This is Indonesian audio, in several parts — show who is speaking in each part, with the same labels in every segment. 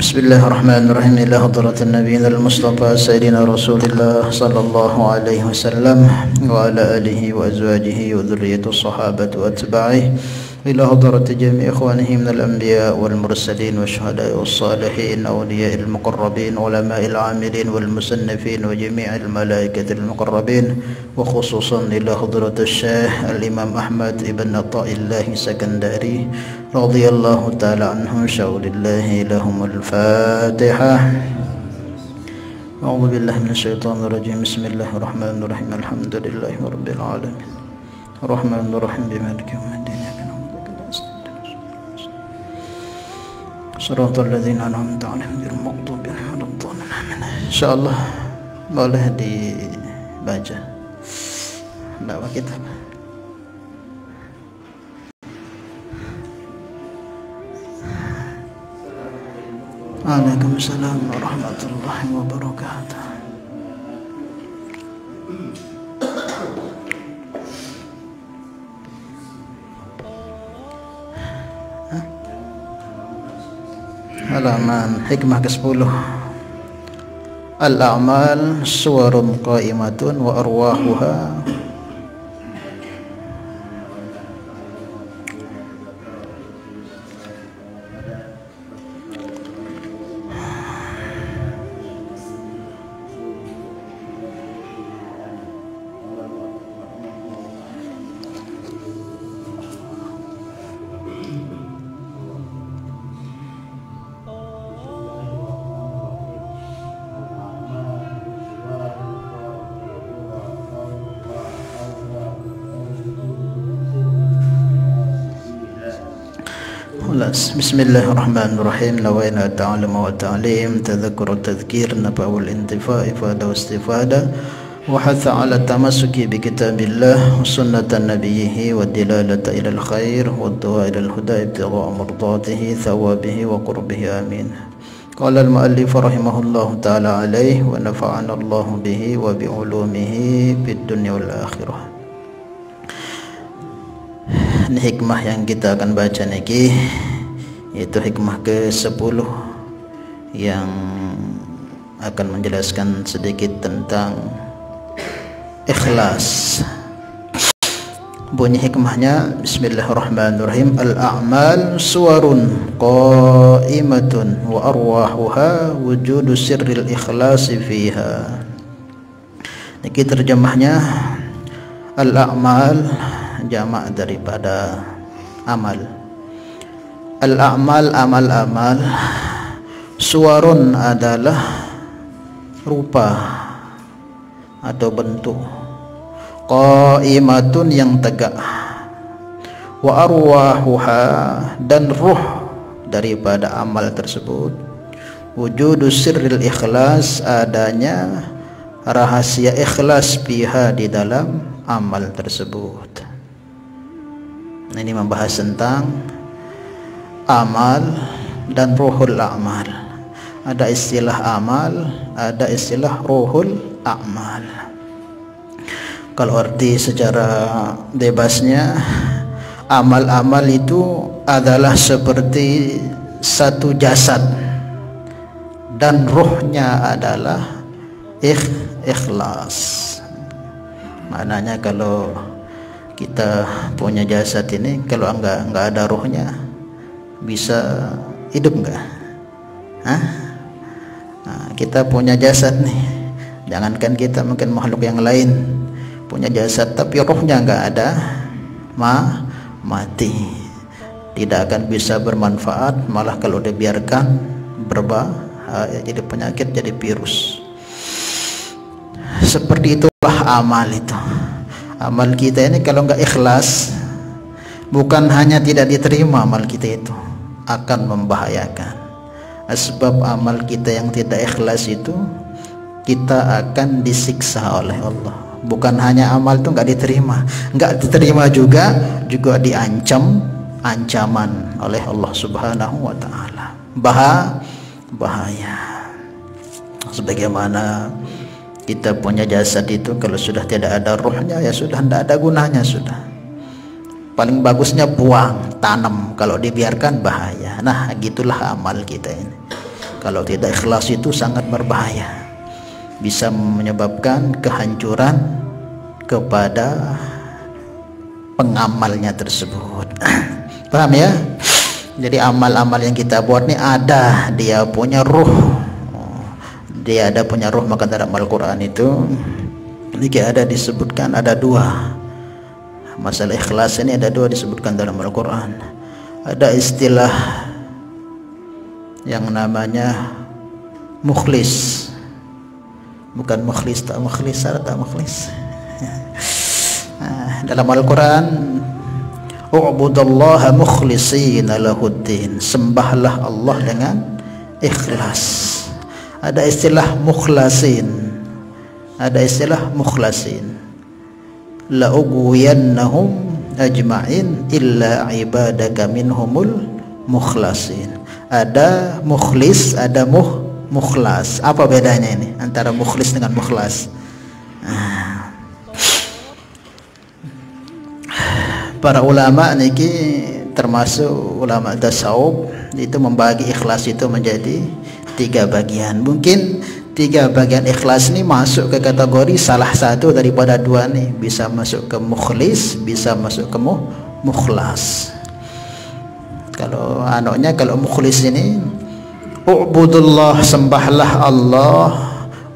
Speaker 1: بسم الله الرحمن الرحيم. إلى حضرة النبي المصطفى سيدنا رسول الله صلى الله عليه وسلم وعلى آله وأزواجه وذرية الصحابة وأتباعه، إلى حضرة جميع إخوانه من الأنبياء والمرسلين والشهداء والصالحين أولياء المقربين علماء العاملين والمصنفين وجميع الملائكة المقربين، وخصوصا إلى حضرة الشيخ الإمام أحمد بن عطاء الله السكندري رضي الله تعالى عنه. شاول الله لهم الفاتحة. أعوذ بالله من الشيطان الرجيم. بسم الله الرحمن الرحيم. الحمد لله رب العالمين الرحمن الرحيم مالك يوم الدين صراط الذين أنعمت عليهم غير المغضوب عليهم ولا الضالين. Insyaallah boleh dibaca dakwah kita. Waalaikumsalam warahmatullahi wabarakatuh. Halaman hikmah ke-10. Al-a'mal suwarun qa'imatun wa arwahuha Bismillahirrahmanirrahim. Nawaina ta'allum wa ta'lim, tadhakkur wa tadhkir, nafa wal intifa, ifada wa istifada, wa hatha ala tamassuki bi kitabillah wa sunnatan nabiyhi wa dilalata ila al-khair wa ad-du'a ila al-huda ibtigha'a mardatihi thawabihi wa qurbihi. Amin. Qala al-muallif rahimahullahu ta'ala alayhi wa nafa'ana Allahu bihi wa bi ulumihi fid dunya wal akhirah. Ini hikmah yang kita akan baca niki, yaitu hikmah ke-10 yang akan menjelaskan sedikit tentang ikhlas. Bunyi hikmahnya, bismillahirrahmanirrahim. Al-a'mal suwarun qa'imatun wa arwahuha wujudu sirril ikhlasi fiha. Niki terjemahnya, al-a'mal jamak daripada amal. Al-a'mal, amal-amal. Suwarun adalah rupa atau bentuk. Qa'imatun yang tegak. Wa arwahuha, dan ruh daripada amal tersebut. Wujudu sirril ikhlas, adanya rahasia ikhlas fiha di dalam amal tersebut. Ini membahas tentang amal dan ruhul a'mal. Ada istilah amal, ada istilah ruhul a'mal. Kalau arti secara bebasnya, amal-amal itu adalah seperti satu jasad dan ruhnya adalah ikhlas. Maknanya kalau kita punya jasad ini, kalau enggak ada ruhnya, bisa hidup enggak? Hah? Nah, kita punya jasad nih, jangankan kita, mungkin makhluk yang lain punya jasad tapi ruhnya enggak ada, mati, tidak akan bisa bermanfaat, malah kalau dibiarkan jadi penyakit, jadi virus. Seperti itulah amal itu. Amal kita ini kalau enggak ikhlas, bukan hanya tidak diterima amal kita itu, akan membahayakan. Sebab amal kita yang tidak ikhlas itu, kita akan disiksa oleh Allah. Bukan hanya amal itu enggak diterima juga diancam ancaman oleh Allah Subhanahu wa taala. Bahaya. Sebagaimana kita punya jasad itu, kalau sudah tidak ada ruhnya, ya sudah tidak ada gunanya, sudah paling bagusnya buang, tanam, kalau dibiarkan bahaya. Nah, gitulah amal kita ini. Kalau tidak ikhlas itu sangat berbahaya, bisa menyebabkan kehancuran kepada pengamalnya tersebut. Paham ya? Jadi amal-amal yang kita buat ini ada, dia punya ruh, dia ada punya ruh. Maka dalam Al-Quran itu jika ada disebutkan ada dua masalah ikhlas ini, ada dua disebutkan dalam Al-Quran. Ada istilah yang namanya mukhlis, bukan mukhlis tak mukhlis, tak mukhlis. Dalam Al-Quran, u'budallaha mukhlishina lahuddin, sembahlah Allah dengan ikhlas. Ada istilah mukhlasin, ada istilah mukhlasin. La ughwiyannahum ajma'in illa ibadaka minhumul mukhlasin. Ada mukhlis, ada mukhlas. Apa bedanya ini antara mukhlis dengan mukhlas? Para ulama niki termasuk ulama tasawuf itu membagi ikhlas itu menjadi 3 bagian. Mungkin 3 bagian ikhlas ini masuk ke kategori salah satu daripada 2 nih, bisa masuk ke mukhlis, bisa masuk ke mukhlas. Kalau kalau mukhlis ini, u'budullah, sembahlah Allah,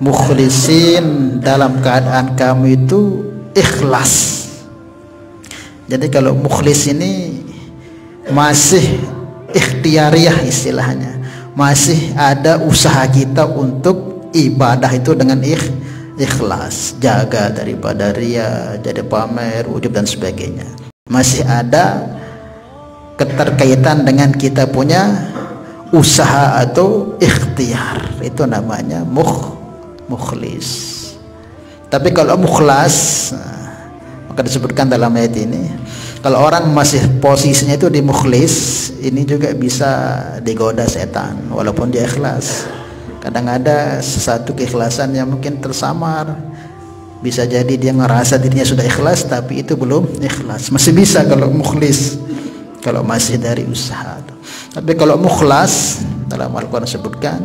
Speaker 1: mukhlisin, dalam keadaan kamu itu ikhlas. Jadi kalau mukhlis ini masih ikhtiariyah istilahnya, masih ada usaha kita untuk ibadah itu dengan ikhlas, jaga daripada riya, jadi pamer, ujub dan sebagainya. Masih ada keterkaitan dengan kita punya usaha atau ikhtiar, itu namanya mukhlis. Tapi kalau mukhlas, maka disebutkan dalam ayat ini, kalau orang masih posisinya itu di mukhlis, ini juga bisa digoda setan walaupun dia ikhlas. Kadang ada sesuatu keikhlasan yang mungkin tersamar, bisa jadi dia ngerasa dirinya sudah ikhlas tapi itu belum ikhlas. Masih bisa kalau mukhlis, kalau masih dari usaha. Tapi kalau mukhlas, dalam Al-Quran disebutkan,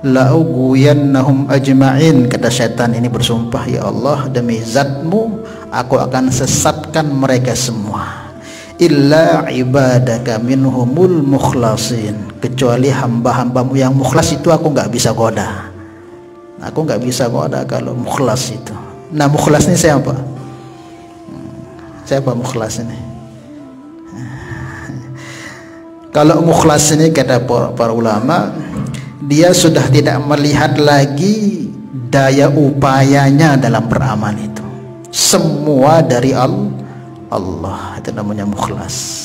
Speaker 1: la ughwiyannahum ajma'in, kata setan ini bersumpah, ya Allah, demi zatmu aku akan sesatkan mereka semua, illa ibadaka minhumul mukhlasin, kecuali hamba-hambamu yang mukhlas itu aku nggak bisa goda. Aku nggak bisa goda kalau mukhlas itu. Nah, mukhlas ini siapa? Siapa mukhlas ini? Kalau mukhlas ini kata para ulama, dia sudah tidak melihat lagi daya upayanya dalam beramal itu, semua dari Allah. Itu namanya mukhlas.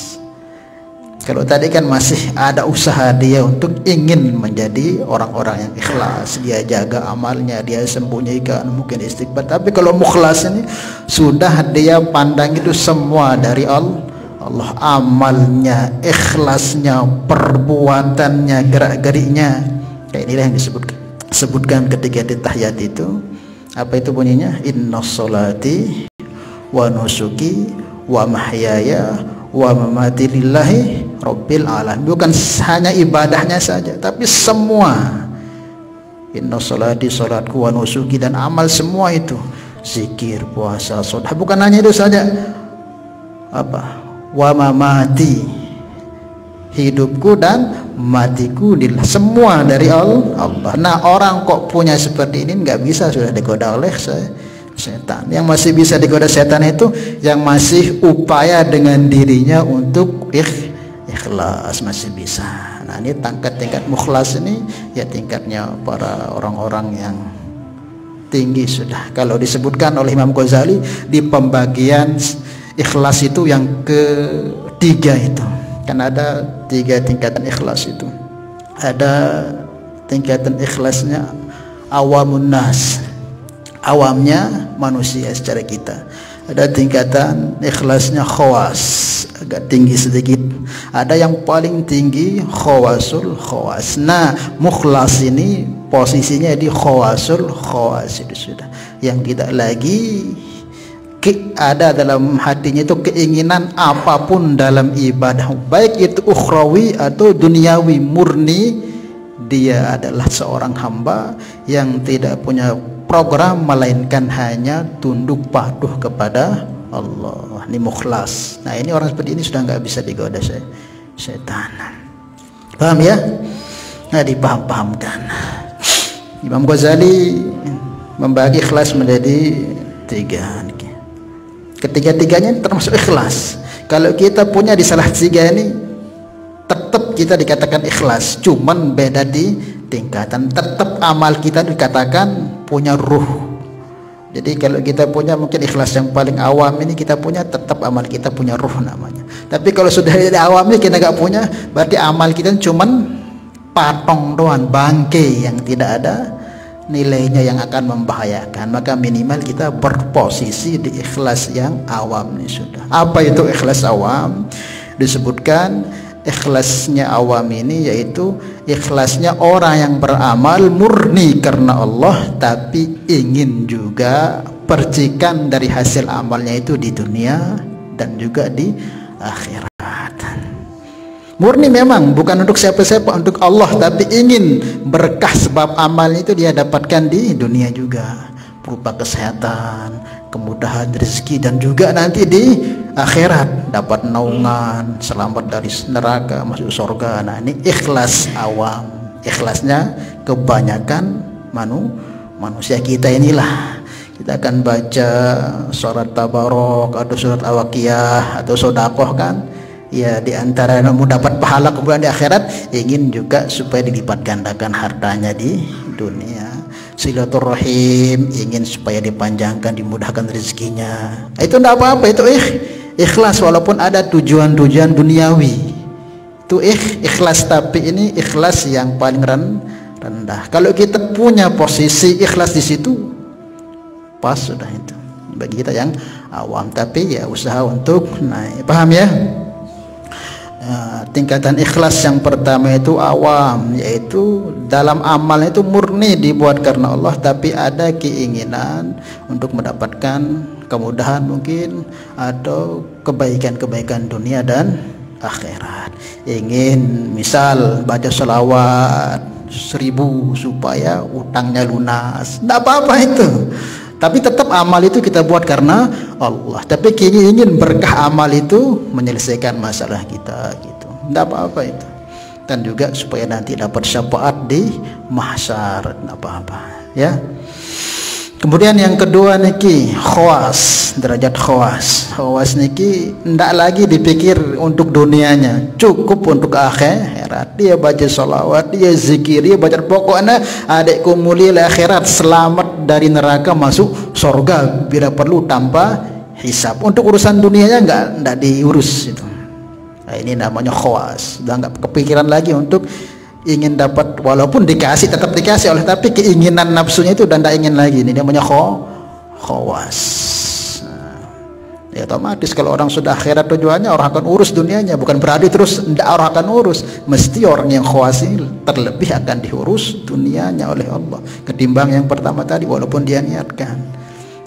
Speaker 1: Kalau tadi kan masih ada usaha dia untuk ingin menjadi orang-orang yang ikhlas, dia jaga amalnya, dia sembunyikan mungkin istighfar. Tapi kalau mukhlas ini sudah dia pandang itu semua dari Allah, amalnya, ikhlasnya, perbuatannya, gerak-geriknya. Kayak inilah yang disebutkan ketika di tahiyat itu. Apa itu bunyinya? Inna sholati wa nusuki wa mahyaya wa mamati lillahi rabbil alamin. Bukan hanya ibadahnya saja, tapi semua. Inna sholati, sholatku, wa nusuki, dan amal semua itu, zikir, puasa, sedekah. Bukan hanya itu saja. Apa? Wa mamati, hidupku dan matiku semua dari Allah. Nah, orang kok punya seperti ini nggak bisa, sudah digoda oleh setan. Yang masih bisa digoda setan itu yang masih upaya dengan dirinya untuk ikhlas, masih bisa. Nah, ini tingkat mukhlas ini ya tingkatnya para orang-orang yang tinggi sudah. Kalau disebutkan oleh Imam Ghazali di pembagian ikhlas itu yang ketiga itu, kan ada 3 tingkatan ikhlas itu. Ada tingkatan ikhlasnya awamun nas, awamnya manusia secara kita. Ada tingkatan ikhlasnya khawas, agak tinggi sedikit. Ada yang paling tinggi khawasul khawas. Nah, mukhlas ini posisinya di khawasul khawas itu sudah, yang tidak lagi ada dalam hatinya itu keinginan apapun dalam ibadah, baik itu ukhrawi atau duniawi, murni dia adalah seorang hamba yang tidak punya program melainkan hanya tunduk patuh kepada Allah. Ini mukhlas. Nah, ini orang seperti ini sudah nggak bisa digoda setan. Paham ya? Nah, dipaham-pahamkan. Imam Ghazali membagi ikhlas menjadi 3. Ketiga-tiganya termasuk ikhlas. Kalau kita punya di salah 3 ini, tetap kita dikatakan ikhlas, cuman beda di tingkatan. Tetap amal kita dikatakan punya ruh. Jadi kalau kita punya mungkin ikhlas yang paling awam ini kita punya, tetap amal kita punya ruh namanya. Tapi kalau sudah di awamnya kita nggak punya, berarti amal kita cuman patong doang, bangke yang tidak ada nilainya, yang akan membahayakan. Maka minimal kita berposisi di ikhlas yang awam ini sudah. Apa itu ikhlas awam? Disebutkan ikhlasnya awam ini yaitu ikhlasnya orang yang beramal murni karena Allah, tapi ingin juga percikan dari hasil amalnya itu di dunia dan juga di akhirat. Murni memang bukan untuk siapa-siapa, untuk Allah, tapi ingin berkah sebab amalnya itu dia dapatkan di dunia juga, berupa kesehatan, kemudahan rezeki, dan juga nanti di akhirat dapat naungan, selamat dari neraka, masuk surga. Nah, ini ikhlas awam. Ikhlasnya kebanyakan manusia kita inilah. Kita akan baca surat Tabarok atau surat Awaqiyah atau Sodakoh kan, ya, di antara mau dapat pahala kemudian di akhirat, ingin juga supaya dilipat gandakan hartanya di dunia. Silaturahim, ingin supaya dipanjangkan, dimudahkan rezekinya. Itu tidak apa-apa, itu ikhlas walaupun ada tujuan-tujuan duniawi. Itu ikhlas, tapi ini ikhlas yang paling rendah. Kalau kita punya posisi ikhlas di situ, pas sudah itu. Bagi kita yang awam, tapi ya usaha untuk naik. Paham ya? Tingkatan ikhlas yang pertama itu awam, yaitu dalam amal itu murni dibuat karena Allah, tapi ada keinginan untuk mendapatkan kemudahan mungkin atau kebaikan-kebaikan dunia dan akhirat. Ingin misal baca selawat 1000 supaya utangnya lunas, tidak apa-apa itu, tapi tetap amal itu kita buat karena Allah. Tapi ingin berkah amal itu menyelesaikan masalah kita gitu, tidak apa-apa itu. Dan juga supaya nanti dapat syafaat di mahsyar, tidak apa-apa ya. Kemudian yang kedua niki khawas, derajat khawas. Khawas niki tidak lagi dipikir untuk dunianya, cukup untuk akhirat. Dia baca salawat, dia zikir, dia baca, pokoknya adikku mulia akhirat, selamat dari neraka, masuk surga bila perlu tanpa hisab. Untuk urusan dunianya enggak diurus itu. Nah, ini namanya khawas. Sudah enggak kepikiran lagi untuk ingin dapat, walaupun dikasih tetap dikasih oleh, tapi keinginan nafsunya itu dan tidak ingin lagi. Ini namanya khawas. Ya otomatis kalau orang sudah akhirat tujuannya, orang akan urus dunianya, bukan berarti terus tidak orang akan urus. Mesti orang yang khawas ini terlebih akan diurus dunianya oleh Allah ketimbang yang pertama tadi, walaupun dia niatkan.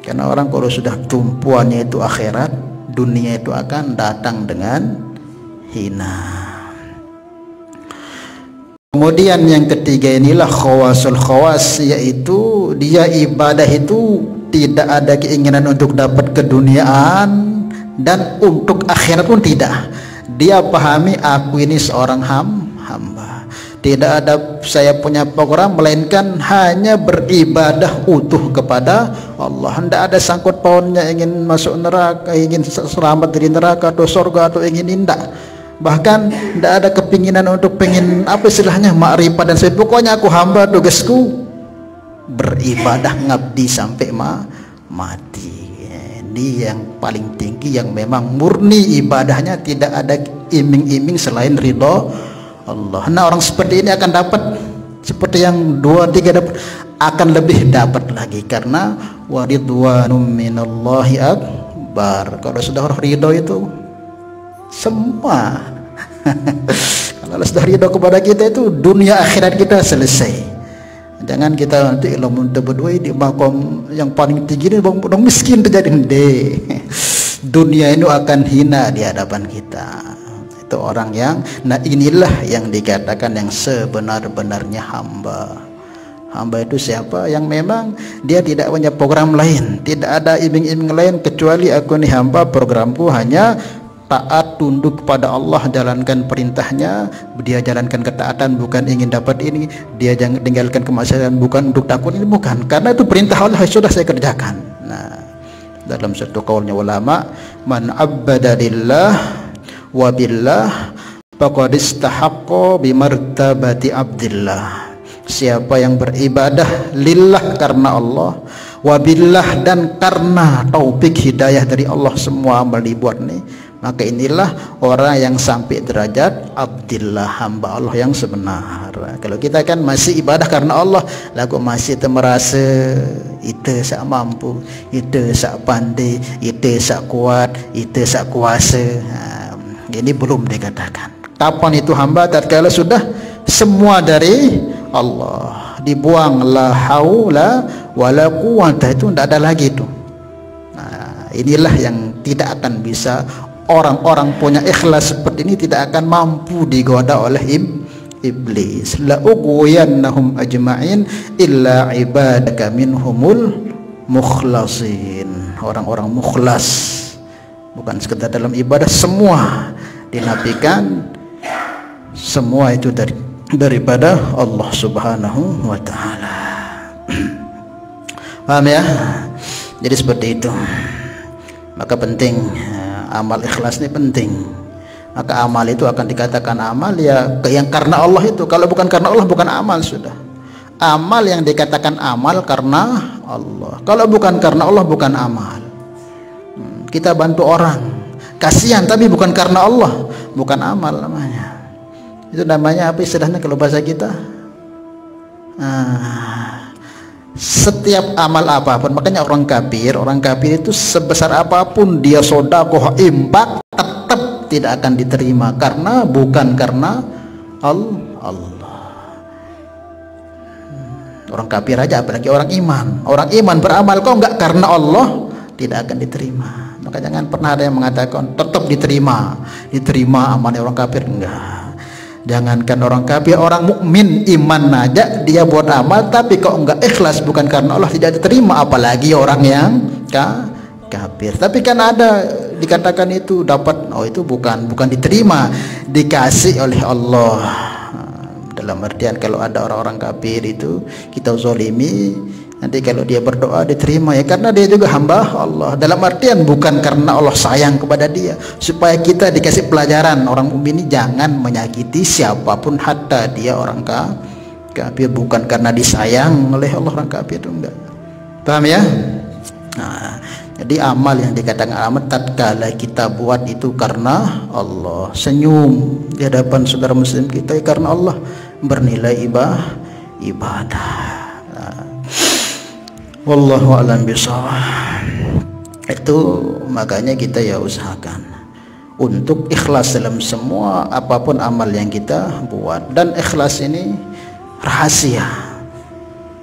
Speaker 1: Karena orang kalau sudah tumpuannya itu akhirat, dunia itu akan datang dengan hina. Kemudian yang ketiga inilah khawasul khawas, yaitu dia ibadah itu tidak ada keinginan untuk dapat keduniaan dan untuk akhirat pun tidak. Dia pahami aku ini seorang hamba. Tidak ada saya punya program melainkan hanya beribadah utuh kepada Allah. Tidak ada sangkut pautnya ingin masuk neraka, ingin selamat dari neraka atau surga atau ingin indah. Bahkan tidak ada kepinginan untuk pengen apa istilahnya makrifat dan sebagainya. Pokoknya aku hamba, tugasku beribadah ngabdi sampai mati. Ini yang paling tinggi, yang memang murni ibadahnya, tidak ada iming-iming selain ridho Allah. Nah, orang seperti ini akan dapat seperti yang 2-3 dapat, akan lebih dapat lagi, karena waridwanum minallahi akbar. Kalau sudah ridho itu semua kalau sudah ridho kepada kita itu dunia akhirat kita selesai. Jangan kita nanti lamun berdua di makom yang paling tinggi ini orang miskin terjadi deh. Dunia ini akan hina di hadapan kita. Itu orang yang, nah inilah yang dikatakan yang sebenar-benarnya hamba. Hamba itu siapa? Yang memang dia tidak punya program lain, tidak ada iming-iming lain kecuali aku ini hamba, programku hanya taat, tunduk kepada Allah, jalankan perintahnya. Dia jalankan ketaatan bukan ingin dapat ini, dia jangan tinggalkan kemaksiatan bukan untuk takut ini, bukan, karena itu perintah Allah sudah saya kerjakan. Nah, dalam satu kaulnya ulama, man abbada lillah wa billah faqad istahaqqa bi martabati abdillah. Siapa yang beribadah lillah karena Allah, wabillah dan karena taufik hidayah dari Allah, semua amal dibuat nih, maka inilah orang yang sampai derajat abdillah, hamba Allah yang sebenar. Kalau kita kan masih ibadah karena Allah, lagu masih merasa itu sak mampu, itu sak pandai, itu sak kuat, itu sak kuasa. Ini belum dikatakan. Kapan itu hamba? Tatkala sudah semua dari Allah, dibuang la haula wala quwata, itu tidak ada lagi itu. Nah, inilah yang tidak akan bisa. Orang-orang punya ikhlas seperti ini tidak akan mampu digoda oleh iblis. La ughwiyannahum ajma'in illa ibadaka minhumul mukhlasin. Orang-orang mukhlas, bukan sekedar dalam ibadah, semua dinafikan, semua itu daripada Allah Subhanahu wa taala. Paham ya? Jadi seperti itu. Maka penting, amal ikhlas ini penting. Maka amal itu akan dikatakan amal ya yang karena Allah itu. Kalau bukan karena Allah bukan amal sudah. Amal yang dikatakan amal karena Allah. Kalau bukan karena Allah bukan amal. Kita bantu orang, kasihan tapi bukan karena Allah, bukan amal namanya. Itu namanya apa istilahnya kalau bahasa kita? Setiap amal apapun, makanya orang kafir itu sebesar apapun dia sedekah, infak, tetap tidak akan diterima karena bukan karena Allah. Orang kafir aja, apalagi orang iman. Orang iman beramal kok enggak karena Allah, tidak akan diterima. Maka jangan pernah ada yang mengatakan tetap diterima amalnya orang kafir, enggak. Jangankan orang kafir, orang mukmin iman aja dia buat amal tapi kok enggak ikhlas bukan karena Allah, tidak diterima, apalagi orang yang kafir. Tapi kan ada dikatakan itu dapat, oh itu bukan diterima, dikasih oleh Allah. Dalam artian kalau ada orang-orang kafir itu kita zalimi, nanti kalau dia berdoa diterima ya karena dia juga hamba Allah. Dalam artian bukan karena Allah sayang kepada dia, supaya kita dikasih pelajaran orang mukmin ini jangan menyakiti siapapun, hatta dia orang kafir, bukan karena disayang oleh Allah orang kafir itu enggak. Paham ya? Nah, jadi amal yang dikatakan amal tatkala kita buat itu karena Allah, senyum di hadapan saudara muslim kita ya karena Allah, bernilai ibadah. Wallahu a'lam bishawab. Itu makanya kita ya usahakan untuk ikhlas dalam semua apapun amal yang kita buat, dan ikhlas ini rahasia.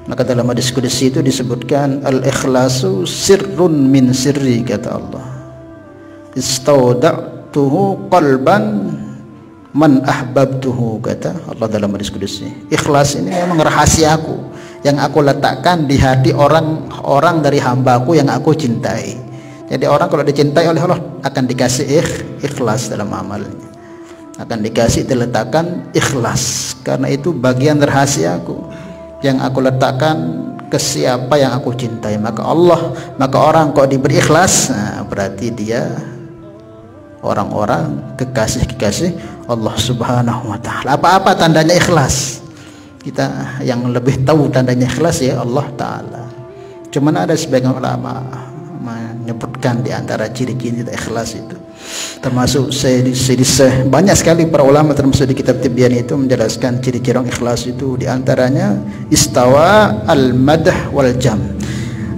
Speaker 1: Maka dalam hadis qudsi itu disebutkan al-ikhlasu sirrun min sirri, kata Allah. Istauda'tuhu qalban man ahbabtuhu, kata Allah dalam hadis qudsi. Ikhlas ini memang rahasiaku yang aku letakkan di hati orang-orang dari hambaku yang aku cintai. Jadi orang kalau dicintai oleh Allah akan dikasih ikhlas dalam amalnya, akan dikasih diletakkan ikhlas, karena itu bagian rahasiaku yang aku letakkan ke siapa yang aku cintai. Maka orang kok diberi ikhlas, nah, berarti dia orang-orang kekasih Allah Subhanahu wa taala. Apa-apa tandanya ikhlas? Kita yang lebih tahu tandanya ikhlas ya Allah taala. Cuman ada sebagian ulama menyebutkan di antara ciri-ciri ikhlas itu, termasuk banyak sekali para ulama termasuk di kitab Tibyan itu menjelaskan ciri-ciri orang ikhlas itu, di antaranya istawa al-madah wal jam,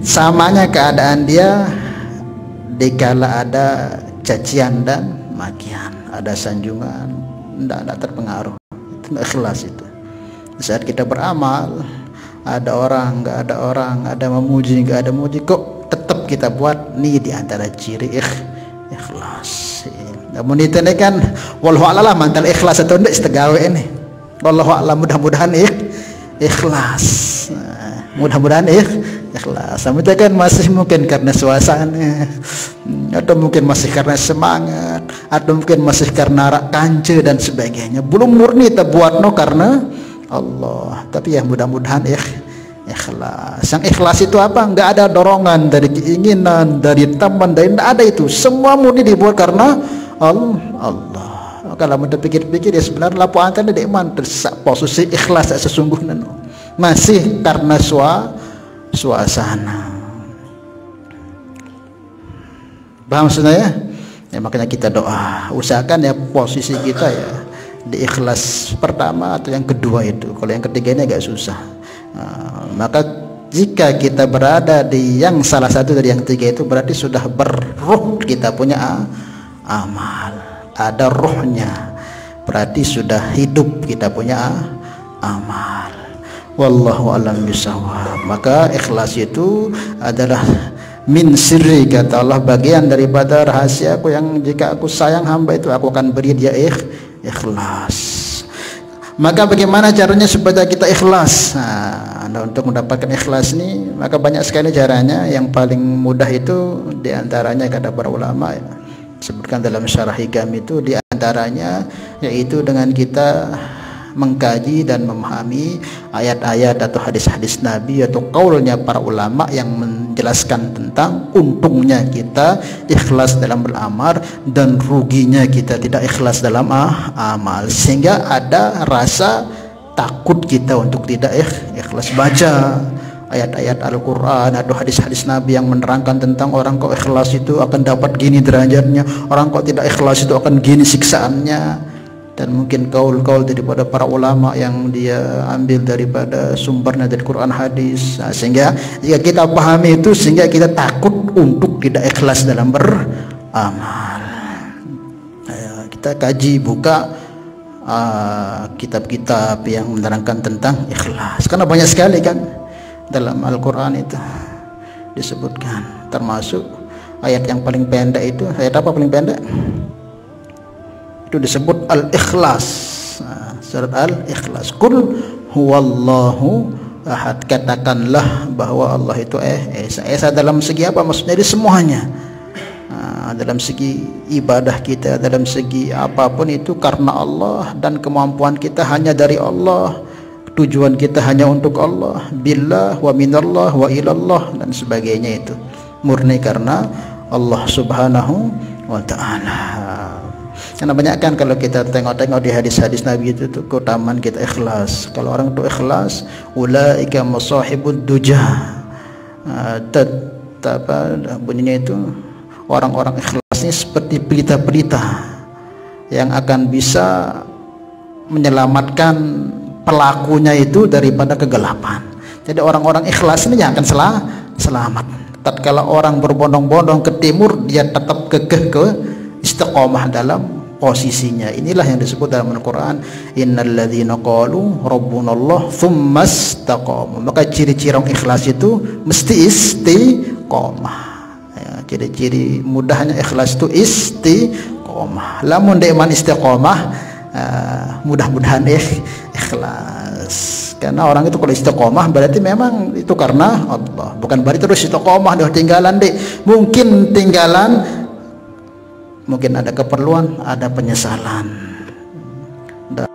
Speaker 1: samanya keadaan dia dikala ada cacian dan makian, ada sanjungan, tidak terpengaruh. Itu ikhlas itu. Saat kita beramal, ada orang, nggak ada orang, ada memuji, nggak ada memuji, kok tetap kita buat. Nih di antara ciri ikhlas. Namun itu kan wallahu a'lam mantal ikhlas atau enggak setegawe ini. Wallahu a'lam, mudah-mudahan ikhlas. Mudah-mudahan ikhlas. Sama itu kan masih mungkin karena suasana, atau mungkin masih karena semangat, atau mungkin masih karena rak kance dan sebagainya. Belum murni terbuat karena Allah. Tapi ya mudah-mudahan ikhlas. Yang ikhlas itu apa? Enggak ada dorongan dari keinginan, dari teman, dari enggak ada itu. Semua murni dibuat karena Allah. Kalau mau pikir-pikir ya sebenarnya lapo antara dek man tersak posisi ikhlas sesungguhnya masih karena suasana. Paham maksudnya ya? Makanya kita doa, usahakan ya posisi kita ya di ikhlas pertama atau yang kedua itu. Kalau yang ketiga ini agak susah. Maka jika kita berada di yang salah satu dari yang tiga itu, berarti sudah berruh kita punya amal, ada ruhnya, berarti sudah hidup kita punya amal. Wallahu a'lam bishawab. Maka ikhlas itu adalah min sirri, kata Allah, bagian daripada rahasiaku yang jika aku sayang hamba itu aku akan beri dia ikhlas. Maka bagaimana caranya supaya kita ikhlas? Nah, untuk mendapatkan ikhlas ini maka banyak sekali caranya. Yang paling mudah itu diantaranya kata para ulama ya, sebutkan dalam syarah hikam itu, diantaranya yaitu dengan kita mengkaji dan memahami ayat-ayat atau hadis-hadis Nabi atau kaulnya para ulama yang menjelaskan tentang untungnya kita ikhlas dalam beramal dan ruginya kita tidak ikhlas dalam amal, sehingga ada rasa takut kita untuk tidak ikhlas. Baca ayat-ayat Al-Quran atau hadis-hadis Nabi yang menerangkan tentang orang kok ikhlas itu akan dapat gini derajatnya, orang kok tidak ikhlas itu akan gini siksaannya. Dan mungkin kaul-kaul daripada para ulama yang dia ambil daripada sumbernya dari Quran hadis. Nah, sehingga jika kita pahami itu, sehingga kita takut untuk tidak ikhlas dalam beramal. Kita kaji, buka kitab-kitab yang menerangkan tentang ikhlas, karena banyak sekali kan dalam Al-Quran itu disebutkan, termasuk ayat yang paling pendek itu, ayat apa paling pendek? Itu disebut Al-Ikhlas. Surat Al-Ikhlas, Qul huwallahu ahad, katakanlah bahwa Allah itu Esa dalam segi apa? Maksudnya di semuanya, dalam segi ibadah kita, dalam segi apapun itu karena Allah, dan kemampuan kita hanya dari Allah, tujuan kita hanya untuk Allah, billah wa minallah wa ilallah dan sebagainya, itu murni karena Allah subhanahu wa ta'ala. Karena banyak kan kalau kita tengok-tengok di hadis-hadis Nabi itu tuh keutamaan kita ikhlas. Kalau orang itu ikhlas, ulaika masahibud duja, bunyinya itu orang-orang ikhlas ini seperti pelita-pelita yang akan bisa menyelamatkan pelakunya itu daripada kegelapan. Jadi orang-orang ikhlas ini yang akan selamat. Tatkala orang berbondong-bondong ke timur, dia tetap kekeh ke istiqomah dalam posisinya. Inilah yang disebut dalam Al-Quran, innalladzina qalu rabbunallah tsumma istaqamu. Maka ciri-ciri orang ikhlas itu mesti istiqomah ya, ciri-ciri mudahnya ikhlas itu istiqomah. Lamun dek man istiqomah, mudah-mudahan ikhlas. Karena orang itu kalau istiqomah berarti memang itu karena Allah, bukan berarti terus istiqomah dah tinggalan dek. Mungkin tinggalan, mungkin ada keperluan, ada penyesalan, dan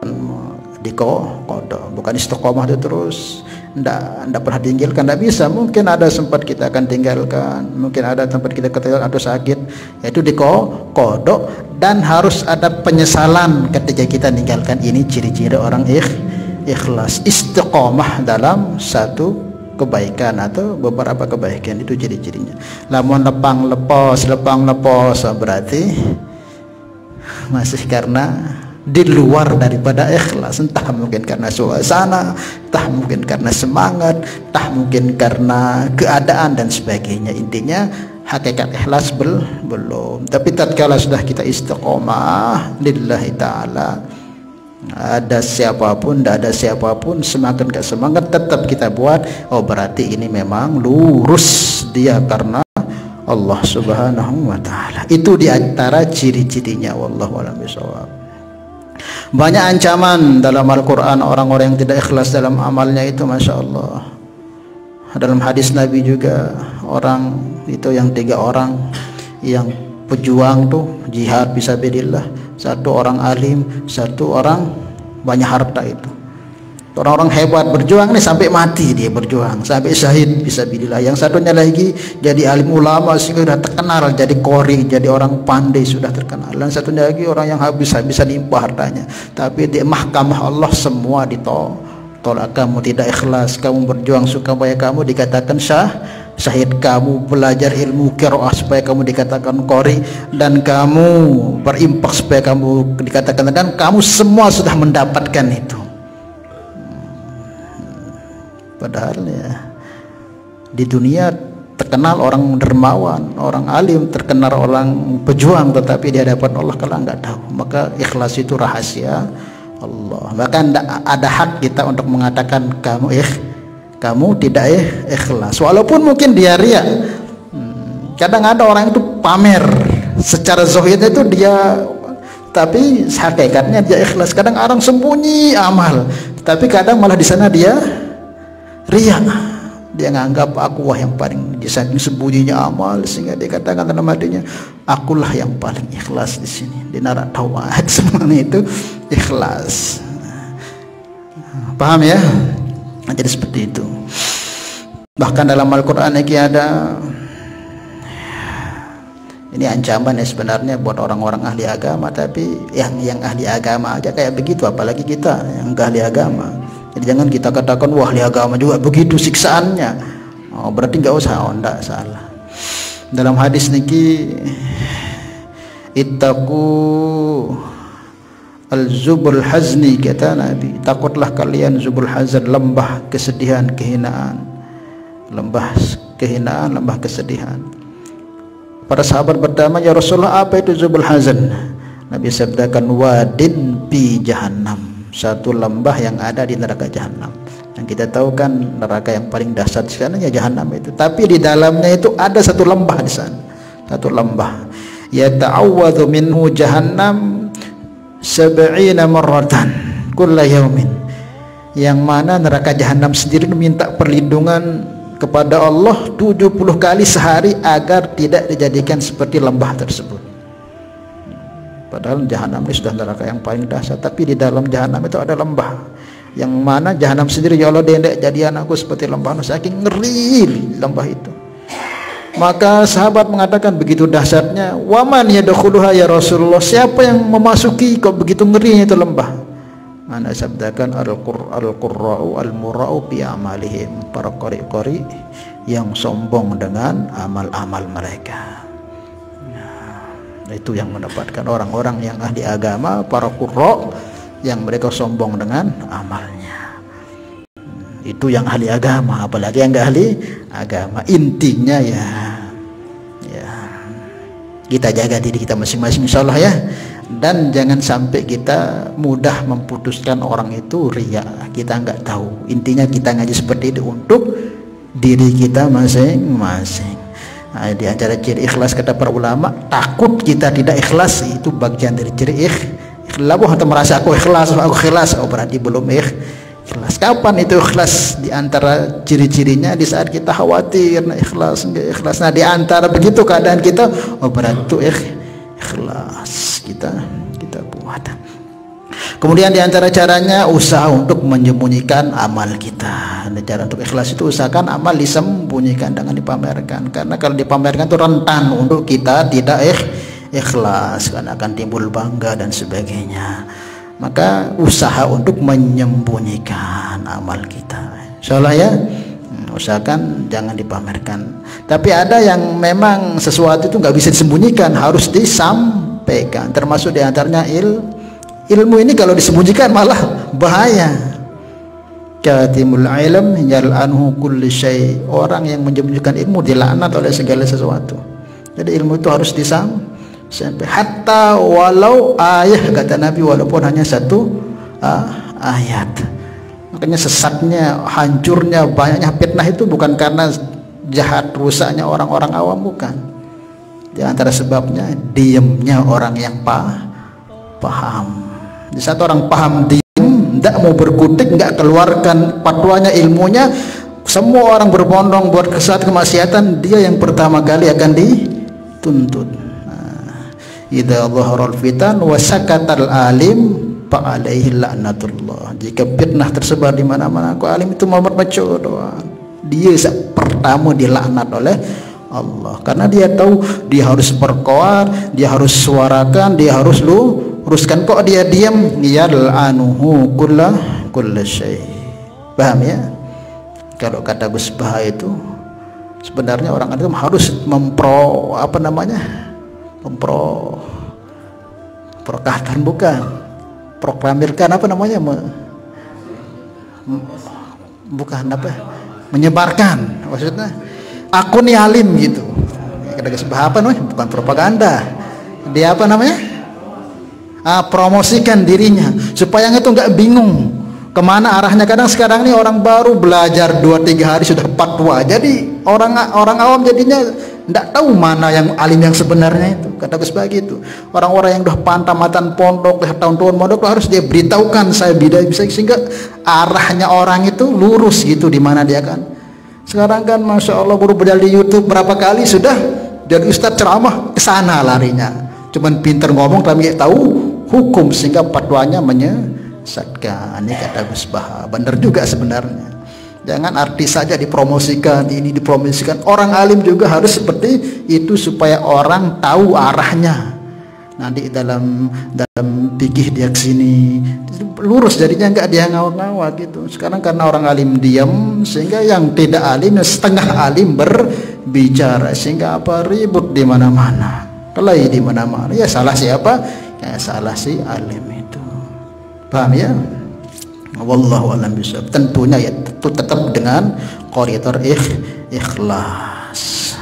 Speaker 1: dikodok, bukan istiqomah itu terus ndak pernah tinggalkan, ndak bisa. Mungkin ada sempat kita akan tinggalkan, mungkin ada tempat kita ketinggalan atau sakit, yaitu dikodok, dan harus ada penyesalan ketika kita tinggalkan. Ini ciri-ciri orang ikhlas, istiqomah dalam satu kebaikan atau beberapa kebaikan, itu ciri-cirinya. Lamun lepang lepos berarti masih karena di luar daripada ikhlas, entah mungkin karena suasana, entah mungkin karena semangat, entah mungkin karena keadaan dan sebagainya. Intinya hakikat ikhlas belum. Tapi tatkala sudah kita istiqomah lillahi ta'ala, Ada siapapun, tidak ada siapapun, semakin gak semangat tetap kita buat. Oh berarti ini memang lurus dia karena Allah Subhanahu wa ta'ala. Itu diantara ciri-cirinya. Wallahu a'lam bishawab. Banyak ancaman dalam Al-Quran orang-orang yang tidak ikhlas dalam amalnya itu, Masya Allah. Dalam hadis Nabi juga, orang itu yang 3 orang yang pejuang tuh jihad fisabilillah, 1 orang alim, 1 orang banyak harta. Itu orang-orang hebat berjuang nih sampai mati, dia berjuang sampai syahid fisabilillah. Yang satunya lagi jadi alim ulama sehingga sudah terkenal, jadi qori, jadi orang pandai sudah terkenal. Dan satunya lagi orang yang habis-habisan limpah hartanya, tapi di mahkamah Allah semua ditolak. Kamu tidak ikhlas, kamu berjuang supaya kamu dikatakan syahid, kamu belajar ilmu qiraah supaya kamu dikatakan qori, dan kamu berimpak supaya kamu dikatakan, dan kamu semua sudah mendapatkan itu. Padahal ya di dunia terkenal orang dermawan, orang alim, terkenal orang pejuang, tetapi di hadapan Allah kalau nggak tahu. Maka ikhlas itu rahasia Allah. Maka ada hak kita untuk mengatakan kamu tidak ikhlas, walaupun mungkin dia riya. Kadang ada orang itu pamer secara zahirnya itu dia, tapi hakikatnya dia ikhlas. Kadang orang sembunyi amal, tapi kadang malah di sana dia riya. Dia nganggap aku wah yang paling, di saking sembunyinya amal sehingga dia katakan dalam hatinya, akulah yang paling ikhlas di sini. Dia narak tauhid semuanya itu ikhlas. Paham ya? Jadi seperti itu. Bahkan dalam Al-Quran ini ada, ini ancaman ya sebenarnya buat orang-orang ahli agama, tapi yang ahli agama aja kayak begitu, apalagi kita yang gak ahli agama. Jadi jangan kita katakan wah ahli agama juga begitu siksaannya. Oh, berarti nggak usah, enggak, salah. Dalam hadis niki, ittaqu al-zubul hazni, kata Nabi, takutlah kalian zubul hazan, lembah kesedihan, kehinaan, lembah kehinaan, lembah kesedihan. Para sahabat bertanya, ya Rasulullah, apa itu zubul hazan? Nabi sabdakan, wadin fi jahannam, 1 lembah yang ada di neraka jahanam. Yang kita tahu kan neraka yang paling dahsyat sebenarnya jahanam itu, tapi di dalamnya itu ada 1 lembah di sana, 1 lembah. Ya ta'awwadhu minhu jahannam 70 marratan kulla yaumin, yang mana neraka jahanam sendiri meminta perlindungan kepada Allah 70 kali sehari agar tidak dijadikan seperti lembah tersebut. Padahal jahanam ini sudah neraka yang paling dahsyat, tapi di dalam jahanam itu ada lembah, yang mana jahanam sendiri, ya Allah dendek jadi anakku seperti lembah, saking ngeri lembah itu. Maka sahabat mengatakan begitu dahsyatnya, waman yadkhuluha ya Rasulullah, siapa yang memasuki kok begitu ngerinya itu lembah? Anda sabdakan al-qurra'u al-mura'u bi amalihim, para qari-qari yang sombong dengan amal-amal mereka. Itu yang mendapatkan orang-orang yang ahli agama, para qurra yang mereka sombong dengan amalnya. Itu yang ahli agama, apalagi yang enggak ahli agama. Intinya ya kita jaga diri kita masing-masing insyaallah ya, dan jangan sampai kita mudah memutuskan orang itu riya. Kita enggak tahu. Intinya kita ngaji seperti itu untuk diri kita masing-masing. Nah, di antara ciri ikhlas kata para ulama, takut kita tidak ikhlas itu bagian dari ciri ikhlas. Atau merasa aku ikhlas, oh berarti belum ikhlas. Kapan itu ikhlas? Di antara ciri-cirinya di saat kita khawatir, nah ikhlas enggak ikhlas. Nah di antara begitu keadaan kita, oh berarti itu ikhlas kita buat. Kemudian di antara caranya usaha untuk menyembunyikan amal kita. Cara untuk ikhlas itu usahakan amal disembunyikan, jangan dipamerkan. Karena kalau dipamerkan itu rentan untuk kita tidak ikhlas, karena akan timbul bangga dan sebagainya. Maka usaha untuk menyembunyikan amal kita. Insyaallah ya, usahakan jangan dipamerkan. Tapi ada yang memang sesuatu itu nggak bisa disembunyikan, harus disampaikan. Termasuk diantaranya ilmu ini kalau disembunyikan malah bahaya. Katimul ilm yal'anhu kulli syai, orang yang menyembunyikan ilmu dilaknat oleh segala sesuatu. Jadi ilmu itu harus disampaikan, hatta walau ayah, kata Nabi, walaupun hanya 1 ayat. Makanya sesatnya, hancurnya, banyaknya fitnah itu bukan karena jahat rusaknya orang-orang awam, bukan. Di antara sebabnya diamnya orang yang paham. Di saat orang paham diam, tidak mau berkutik, nggak keluarkan fatwanya, ilmunya, semua orang berbondong buat kesalahan kemaksiatan, dia yang pertama kali akan dituntut. Idza dhaharal fitan wa sakatal alim fa alaihi la'natullah. Jika fitnah tersebar di mana-mana, aku alim itu Muhammad baca doa, dia pertama dilaknat oleh Allah, karena dia tahu dia harus berkoar, dia harus suarakan, dia harus luruskan. Kok dia diam? Yal'anuhu kulla syai. Paham ya? Kalau kata Gus Baha itu sebenarnya orang itu harus memproklamirkan, bukan proklamirkan, apa namanya, bukan apa, menyebarkan, maksudnya aku nih alim gitu. Kata Gus Baha apa namanya, bukan propaganda, dia apa namanya, promosikan dirinya supaya itu nggak bingung kemana arahnya. Kadang sekarang nih orang baru belajar 2-3 hari sudah fatwa, jadi orang awam jadinya tidak tahu mana yang alim yang sebenarnya itu. Kata Gus Baha gitu, orang-orang yang udah pantamatan pondok, tahun-tahun pondok harus dia beritahukan saya bisa, sehingga arahnya orang itu lurus gitu di mana dia kan. Sekarang kan Masya Allah guru belajar di YouTube berapa kali sudah jadi ustadz ceramah, kesana larinya, cuman pinter ngomong tapi nggak tahu hukum, sehingga fatwanya menyesatkan. Ini kata Gus Baha, benar juga sebenarnya. Jangan artis saja dipromosikan, ini dipromosikan, orang alim juga harus seperti itu supaya orang tahu arahnya. Nanti dalam fikih dia kesini lurus, jadinya nggak dia ngawang-ngawang gitu. Sekarang karena orang alim diam, sehingga yang tidak alim, setengah alim berbicara, sehingga apa, ribut di mana-mana, kelahi di mana-mana. Ya salah siapa? Ya salah si alim itu. Paham ya? Wallahu a'lam bishawab. Tentunya ya tetap dengan koridor ikhlas.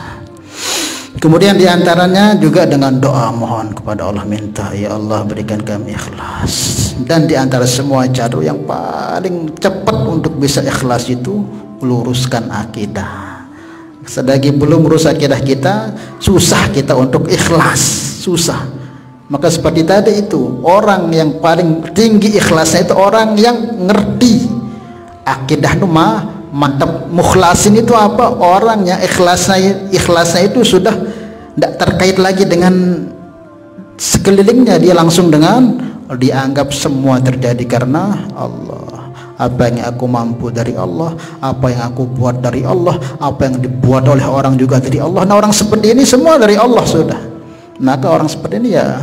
Speaker 1: Kemudian diantaranya juga dengan doa, mohon kepada Allah, minta ya Allah berikan kami ikhlas. Dan diantara semua cara yang paling cepat untuk bisa ikhlas itu luruskan akidah. Selagi belum lurus akidah kita, susah kita untuk ikhlas, susah. Maka seperti tadi itu, orang yang paling tinggi ikhlasnya itu orang yang ngerti akidah itu mantap. Mukhlasin itu apa? Orang yang ikhlasnya itu sudah tidak terkait lagi dengan sekelilingnya, dia langsung dengan dianggap semua terjadi karena Allah. Apa yang aku mampu dari Allah, apa yang aku buat dari Allah, apa yang dibuat oleh orang juga dari Allah. Nah, orang seperti ini semua dari Allah sudah. Maka orang seperti ini ya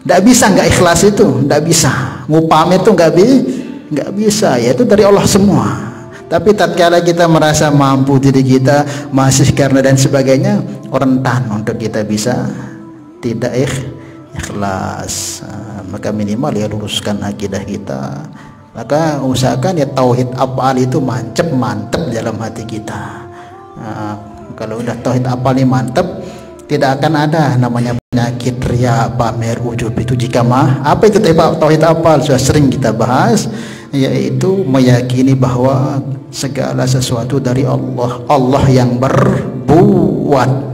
Speaker 1: tidak bisa nggak ikhlas, itu tidak bisa, ngupam itu nggak bisa, yaitu dari Allah semua. Tapi tatkala kita merasa mampu diri kita masih karena dan sebagainya, rentan untuk kita bisa tidak ikhlas. Maka minimal ya luruskan akidah kita. Maka usahakan ya tauhid af'al itu mantep dalam hati kita. Kalau udah tauhid af'al ini mantep, tidak akan ada namanya penyakit riya, pamer, ujub itu. Jika apa itu tauhid af'al, sudah sering kita bahas, yaitu meyakini bahwa segala sesuatu dari Allah. Allah yang berbuat.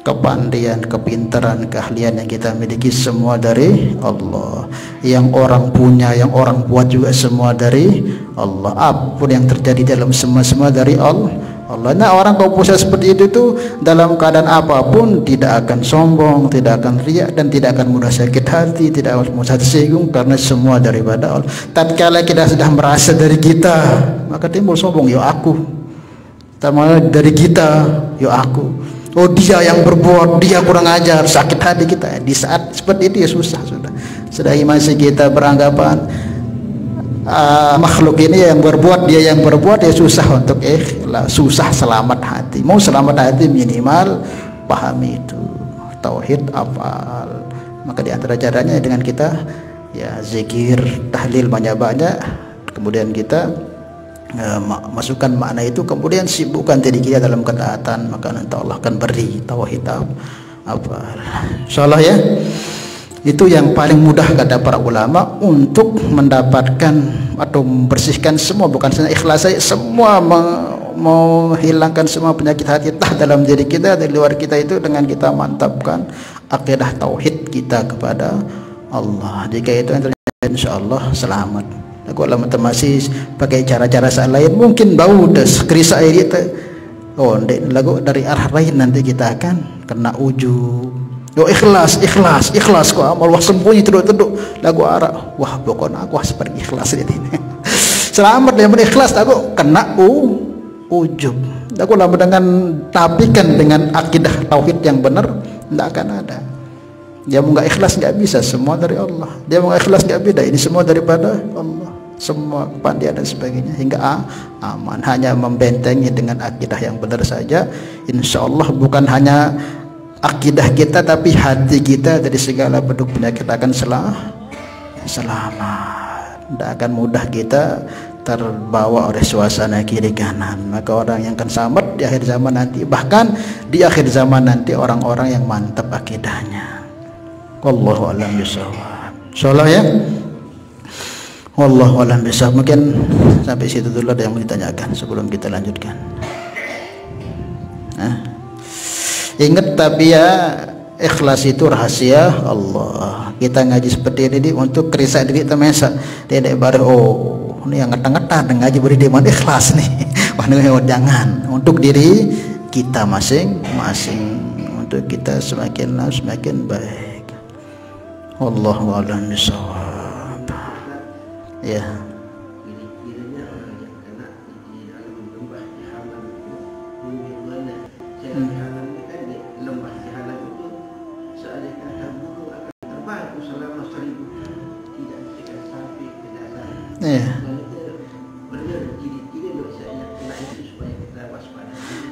Speaker 1: Kepandaian, kepintaran, keahlian yang kita miliki semua dari Allah. Yang orang punya, yang orang buat juga semua dari Allah. Apapun yang terjadi dalam semua dari Allah. Nah, orang kalau puasa seperti itu tuh dalam keadaan apapun tidak akan sombong, tidak akan riak, dan tidak akan mudah sakit hati, tidak akan mudah tersinggung, karena semua daripada Allah. Tatkala kita sudah merasa dari kita, maka timbul sombong, ya aku. Tatkala dari kita, ya aku. Oh, dia yang berbuat, dia kurang ajar, sakit hati kita. Di saat seperti itu ya susah sudah. Sedang masih kita beranggapan makhluk ini yang berbuat, dia yang berbuat, ya susah untuk susah selamat hati. Mau selamat hati minimal pahami itu tauhid af'al. Maka di antara caranya dengan kita ya zikir, tahlil banyak-banyak, kemudian kita masukkan makna itu, kemudian sibukkan diri kita dalam ketaatan, maka nanti Allah akan beri tauhid af'al. Insyaallah ya. Itu yang paling mudah kata para ulama untuk mendapatkan atau membersihkan semua, bukan saja ikhlas saja, semua menghilangkan semua penyakit hati dalam diri kita, dari luar kita itu, dengan kita mantapkan akidah tauhid kita kepada Allah. Jika itu yang terjadi, insyaallah selamat. Kalau masih pakai cara-cara lain, mungkin bau das kerisa air itu, oh lagu dari arah lain, nanti kita akan kena ujub. Yo ikhlas kok amal wah sembunyi teduk lagu arah, wah pokoknya aku seperti ikhlas ini. Selamat yang ikhlas aku kena ujub. Aku lama dengan tapikan dengan akidah tauhid yang benar, tidak akan ada. Dia mau nggak ikhlas nggak bisa, semua dari Allah. Dia mau nggak ikhlas nggak beda, ini semua daripada Allah. Semua kepandian dan sebagainya, hingga aman. Hanya membentengi dengan akidah yang benar saja, insya Allah bukan hanya akidah kita, tapi hati kita dari segala bentuk penyakit akan selamat. Tidak akan mudah kita terbawa oleh suasana kiri kanan. Maka orang yang akan selamat di akhir zaman nanti, bahkan di akhir zaman nanti, orang-orang yang mantap akidahnya. Wallahu a'lam bishawab. Insyaallah ya. Wallahu a'lam bishawab. Mungkin sampai situ dulu, ada yang mau ditanyakan sebelum kita lanjutkan. Ingat tapi ya, ikhlas itu rahasia Allah. Kita ngaji seperti ini untuk kerisa diri kita mesa. Tidak baru ini yang ngetah-ngetah ngaji beri dia ikhlas nih. Wah, jangan, untuk diri kita masing-masing, untuk kita semakin baik. Wallahu a'lam bishawab. Ya.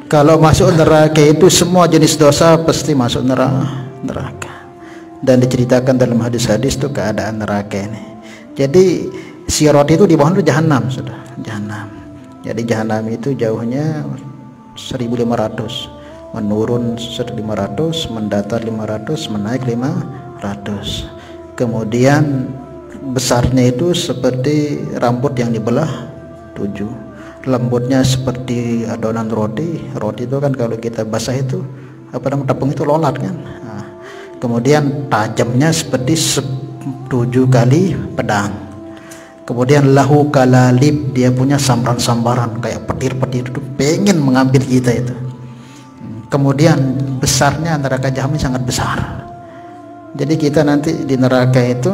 Speaker 1: Kalau masuk neraka itu semua jenis dosa pasti masuk neraka. Dan diceritakan dalam hadis-hadis itu keadaan neraka ini. Jadi sirat itu di bawah itu jahanam, sudah jahanam. Jadi jahanam itu jauhnya 1.500, menurun 1.500, mendatar 500, menaik 500. Kemudian besarnya itu seperti rambut yang dibelah 7. Lembutnya seperti adonan roti. Roti itu kan kalau kita basah itu apa namanya, tepung itu lolat kan. Nah, kemudian tajamnya seperti 7 kali pedang. Kemudian lahu kalalib, dia punya sambaran-sambaran kayak petir-petir itu pengen mengambil kita itu. Kemudian besarnya neraka jahanam sangat besar. Jadi kita nanti di neraka itu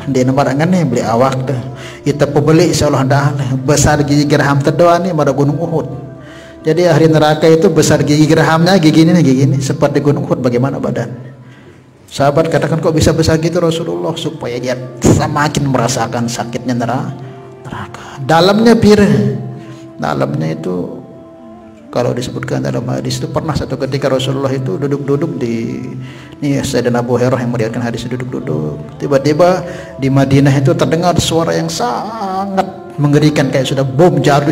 Speaker 1: di nomor nih beli awak deh. Kita pembeli insyaallah dah besar gigi geraham terdoa nih pada gunung Uhud. Jadi ahli neraka itu besar gigi gerahamnya gigi ini seperti gunung Uhud. Bagaimana badan? Sahabat katakan, kok bisa besar gitu Rasulullah? Supaya dia semakin merasakan sakitnya neraka. Dalamnya dalamnya itu kalau disebutkan dalam hadis itu, pernah satu ketika Rasulullah itu duduk-duduk di Sayyidina Abu Hurairah yang meriwayatkan hadis, duduk-duduk, tiba-tiba di Madinah itu terdengar suara yang sangat mengerikan kayak sudah bom jatuh.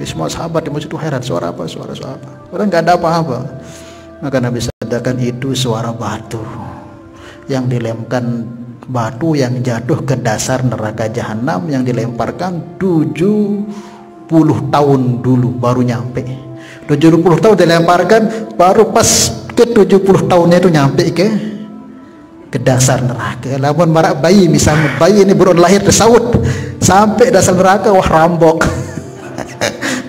Speaker 1: Semua sahabat di masjid itu heran, suara apa? Padahal nggak ada apa-apa. Maka Nabi sadarkan itu suara batu yang dilemparkan, batu yang jatuh ke dasar neraka jahanam, yang dilemparkan 70 tahun dulu baru nyampe. 70 tahun dilemparkan, baru pas ke 70 tahunnya itu nyampe ke dasar neraka. Lamun marak bayi, misalnya bayi ini baru lahir tersaut sampai dasar neraka, wah rambok.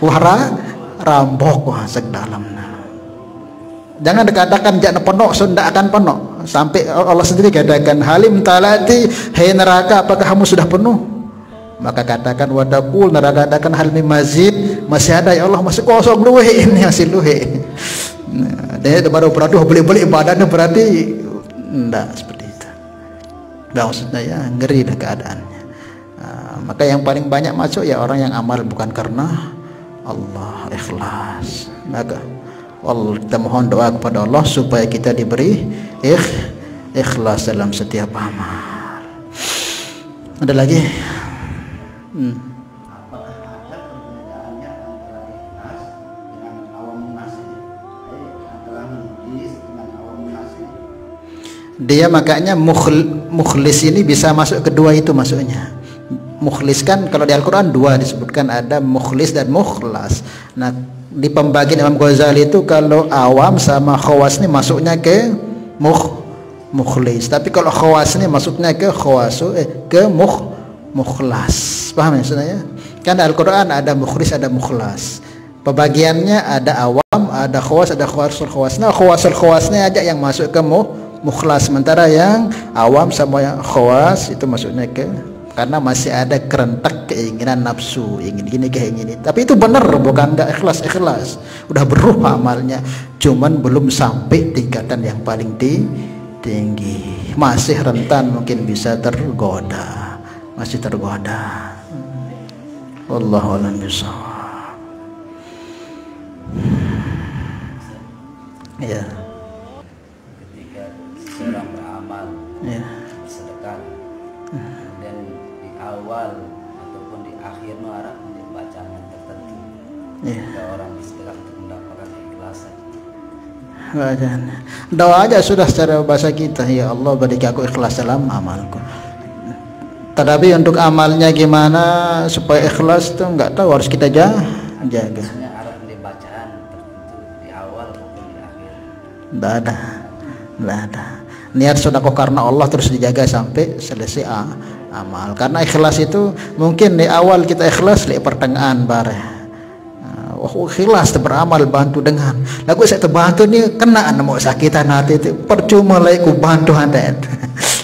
Speaker 1: Wah sedalam. Jangan dikatakan jangan penuh, sudah akan penuh. Sampai Allah sendiri katakan, halim talati, hei neraka, apakah kamu sudah penuh? Maka katakan wadakul, neraka katakan hal min mazid, masih ada ya Allah, masih kosong luhe ini, masih luhe. Nah, dia baru beraduh beli badannya, berarti enggak seperti itu. Nah, maksudnya ya ngeri dah keadaannya. Nah, maka yang paling banyak masuk ya orang yang amal bukan karena Allah, ikhlas. Maka kita mohon doa kepada Allah supaya kita diberi ikhlas dalam setiap amal. Ada lagi?
Speaker 2: Apakah ada perbedaannya antara ikhlas dengan awam nasib? Antara mukhlis dengan awam nasib?
Speaker 1: Dia makanya mukhlis ini bisa masuk kedua itu masuknya. Mukhlis kan kalau di Al-Quran dua disebutkan, ada mukhlis dan mukhlas. Nah di pembagian Imam Ghazali itu kalau awam sama khawas ini masuknya ke mukhlis, tapi kalau khawas ini masuknya ke mukhlas. Paham ya maksudnya? Kan Al-Quran ada mukhlis ada mukhlas. Pembagiannya ada awam, ada khawas, ada khawasul khawas. Nah khawasul khawasnya aja yang masuk ke mukhlas, sementara yang awam sama yang khawas itu masuknya ke, karena masih ada kerentak keinginan nafsu, ingin gini ingin ini. Tapi itu benar, bukan nggak ikhlas, udah berubah amalnya, cuman belum sampai tingkatan yang paling tinggi, masih rentan, mungkin bisa tergoda, masih tergoda. Wallahu a'lam bishawab. Ya.
Speaker 2: Ketika seorang beramal,
Speaker 1: Ya.
Speaker 2: bersedekah, kemudian di awal ataupun di akhir ada bacaan tertentu,
Speaker 1: Ya.
Speaker 2: jika orang bersedekah untuk mendapatkan keikhlasan.
Speaker 1: Bacaan. Doa aja sudah secara bahasa kita, ya Allah berikan aku ikhlas dalam amalku. Tetapi untuk amalnya gimana supaya ikhlas tuh nggak tahu, harus kita jaga.
Speaker 2: Maksudnya ada bacaan tertentu di awal ataupun di akhir.
Speaker 1: Nggak ada. Niat sedekah karena Allah terus dijaga sampai selesai amal. Karena ikhlas itu mungkin di awal kita ikhlas, di pertengahan bareh. Ikhlas beramal bantu dengan. Lagu saya terbantu ni kena mau sakitan hati itu percuma lah aku bantu anda.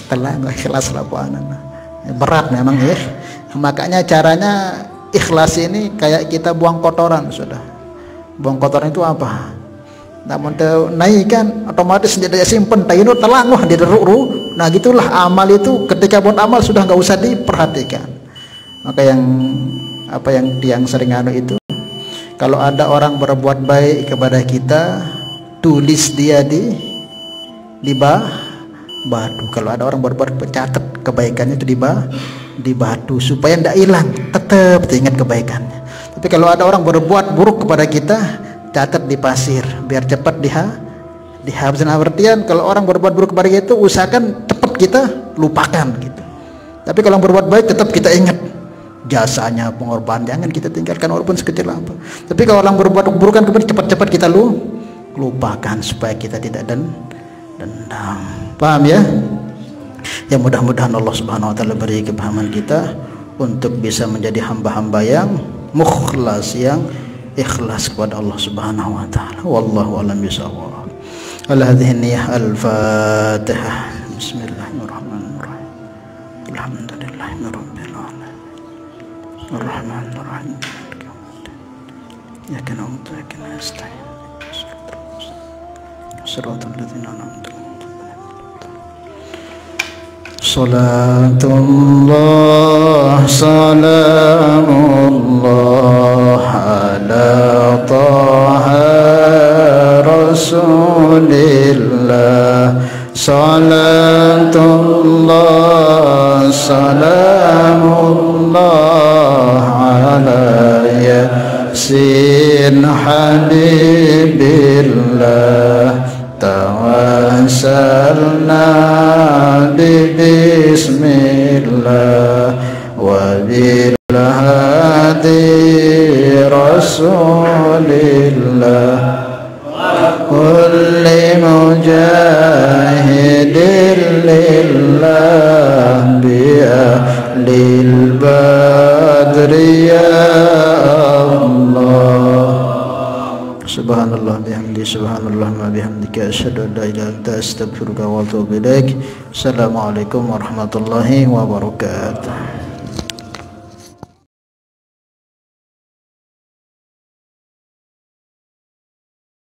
Speaker 1: Telah ikhlas lah berat memang ya. Makanya caranya ikhlas ini kayak kita buang kotoran sudah. Buang kotoran itu apa? Namun naik kan otomatis dia simpen tainu telang wah dia deruk. Nah gitulah amal itu, ketika buat amal sudah nggak usah diperhatikan. Maka yang sering itu, kalau ada orang berbuat baik kepada kita, tulis dia di batu. Kalau ada orang berbuat, catat kebaikannya itu di batu supaya tidak hilang, tetap ingat kebaikannya. Tapi kalau ada orang berbuat buruk kepada kita, catat di pasir biar cepat dihapuskan. Artian kalau orang berbuat buruk kepada kita, usahakan cepat kita lupakan gitu. Tapi kalau berbuat baik tetap kita ingat jasanya, pengorbanan, jangan kita tinggalkan walaupun sekecil apa. Tapi kalau orang berbuat keburukan kemudian cepat-cepat kita lupakan supaya kita tidak dendam. Paham ya? Ya mudah-mudahan Allah Subhanahu wa taala beri kepahaman kita untuk bisa menjadi hamba-hamba yang mukhlas, yang ikhlas kepada Allah Subhanahu wa taala. Wallahu a'lam bishawab. Hadhihi niyyah al-Fatihah. Bismillahirrahmanirrahim. Alhamdulillahirabbil alamin. Arrahmanir rahim. Iyyaka na'budu wa iyyaka nasta'in. Shiratal ladzina an'amta alaihim. Salatullah salamullah ala taha rasulillah. Salatullah salamullah ala yasin habibillah. Tawassalna bismillah wa bil hadi rasulillah wa kulli mujahidin lillah bi ahlil badri ya Allah. Subhanallah bihamdi, subhanallah ma bihamdika, asyhadu an la ilaha illa anta, astaghfiruka wa atubu ilaik. Assalamualaikum warahmatullahi wabarakatuh.